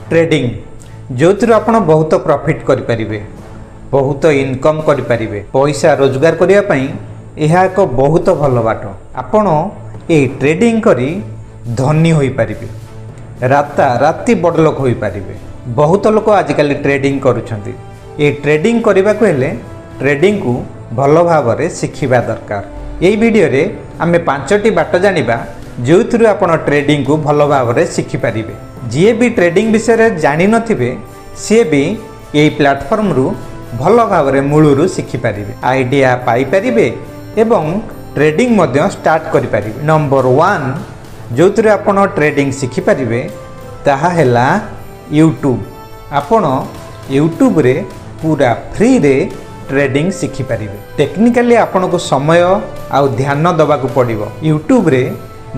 Trading जो आप बहुत प्रॉफिट करें बहुत इनकम करें पैसा रोजगार करने यह एक बहुत भल बाट आपण ये ट्रेडिंग करी धनी हो पारे राता राति बड़ लोक हो पारे बहुत लोक आजिकल ट्रेडिंग करुँच ये ट्रेडिंग करने को हेले ट्रेडिंग को भल भाव शिखा दरकार यही वीडियो रे आम 5टी बाट जानिबा जो आप ट्रेडिंग को भल भाव शिखिपारे जी भी ट्रेडिंग विषय जानी नथिबे सी भी यही प्लेटफॉर्म रु भल भाव मूलरू शिखिपारे आइडिया पाइपारे एवं ट्रेडिंग मध्य स्टार्ट करें। नंबर 1 जो आप ट्रेडिंग शिखिपारे ताहा हैला यूट्यूब आपण यूट्यूब रे पूरा फ्री रे ट्रेडिंग शिखिपारे टेक्निकली आपन को समय आ ध्यान दबा को पड़िबो यूट्यूब रे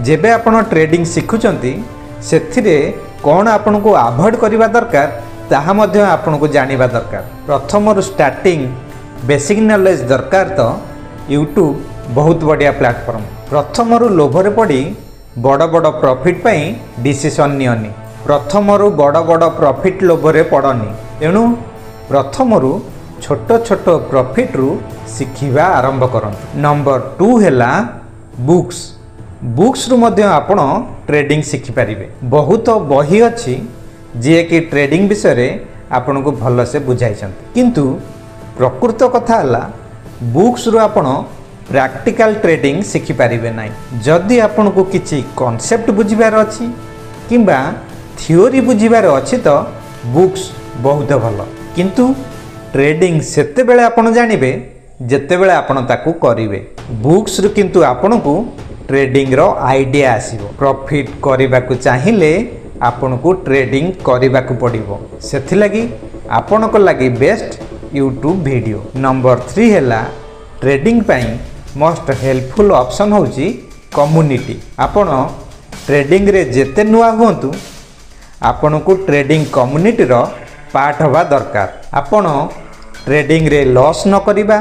जेबे आपण ट्रेडिंग शिखुचंती सेथिरे कौन आपन को अवॉइड करबा दरकार ताहा मध्य आपन को जानिबा दरकार प्रथम स्टार्टिंग बेसिक नॉलेज दरकार तो यूट्यूब बहुत बढ़िया प्लेटफॉर्म प्रथम लोभरे पड़ी बड़ बड़ प्रॉफिट पई डिसीजन नियनी प्रथम बड़ बड़ प्रॉफिट लोभरे पड़नी तेणु प्रथम छोट छोट प्रॉफिट रु शिखिबा आरंभ करंतु। नंबर 2 हैला बुक्स बुक्स रु मध्य आपण ट्रेडिंग शिखि पारिबे बहुत बही अछि जे कि ट्रेडिंग विषय रे आपण को भल से बुझाई छथि किंतु प्रकृत कथा हला बुक्स रु आपण प्रैक्टिकल ट्रेडिंग शिखि पारिबे नै जदि आपण को किछि कांसेप्ट बुझिबार अछि किंबा थ्योरी बुझिबार अछि तो बुक्स बहुत भल किंतु ट्रेडिंग सेते बेले आपण जानिबे जेते बेले आपण ताकू करिवे बुक्स रु किंतु आपण को ट्रेडिंग रो आइडिया आसीबो प्रॉफिट करबा को चाहिए आपण को ट्रेडिंग करबा को पड़िबो सेथि लागि आपण को लागि बेस्ट यूट्यूब वीडियो। नंबर 3 हैला ट्रेडिंग पई मोस्ट हेल्पफुल ऑप्शन होची कम्युनिटी आपण ट्रेडिंग रे जेते नुआ होंतु आपण को ट्रेडिंग कम्युनिटी रो पार्ट हवा दरकार आपण ट्रेडिंग रे लॉस न करिबा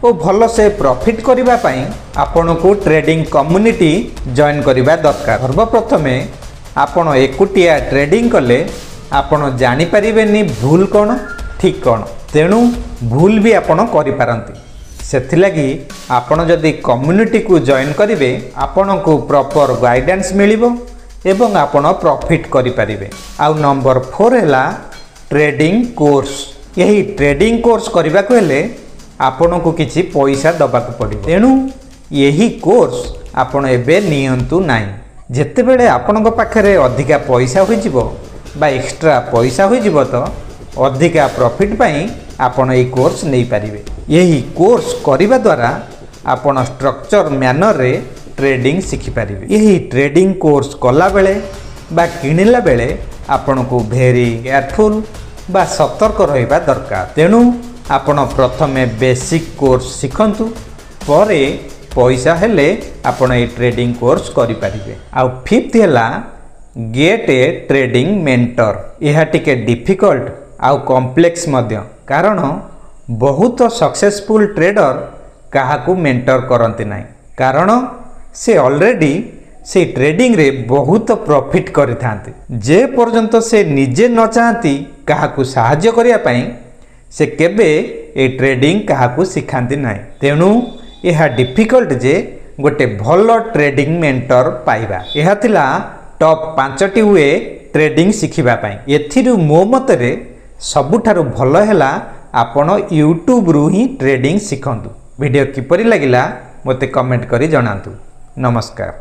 ओ भल से प्रॉफिट करिबा पई आपण को ट्रेडिंग कम्युनिटी जॉइन करिबा दरकार सर्वप्रथम आपण एकुटिया ट्रेडिंग कले आपण जानि परिबेनी भूल कोन ठीक कोन तेणु भूल भी आपण करि पारंती सेथि लागि आपण जदि कम्युनिटी को जॉइन करिवे आपण को प्रॉपर गाइडेंस मिलिबो एवं आपण प्रॉफिट करि परिबे। आ नंबर 4 हैला ट्रेडिंग कोर्स यही ट्रेडिंग कोर्स करबा को हेले आपण को किछि पैसा दबा को पड़े तेणु यही कोर्स आपण एबे नियंतु नाही जेते बेले आपण को पाखरे अधिका पैसा होई जिवो बा एक्स्ट्रा पैसा होई जिवो तो अधिका प्रॉफिट पई आपण ए कोर्स नै परिबे यही कोर्स करबा द्वारा आपण स्ट्रक्चर मैनर रे ट्रेडिंग शिखि परिबे यही ट्रेडिंग कोर्स कला बेले बा किनिला बेले आपण को भेरी केयरफुल बा सतर्क रहिबा दरकार तेणु आपण प्रथमे बेसिक कोर्स शिखंतु परे पैसा हेले आपण ए ट्रेडिंग कोर्स करि परिबे। आ 5th हैला गेट ए ट्रेडिंग मेंटर यह टिके डिफिकल्ट आ कॉम्प्लेक्स मध्य कारण बहुत सक्सेसफुल ट्रेडर काहाकू मेंटर करंती नाही कारण से ऑलरेडी से ट्रेडिंग रे बहुत प्रॉफिट करि थांते जे पर्यंत से निजे न चाहती काहाकू सहाय्य करिया पई से केबे ए ट्रेडिंग काहाकू सिखांती नाही तेणु यह डिफिकल्ट जे गोटे भल ट्रेडिंग मेंटर पाइबा यह थिला टॉप 5टी वे ट्रेडिंग शिखिबा पई एथिरु मो मतरे सबुठारु भल हैला आपण यूट्यूब रु ही ट्रेडिंग शिखंतु। वीडियो किपरि लागिला मते कमेंट करी जणांतु। नमस्कार।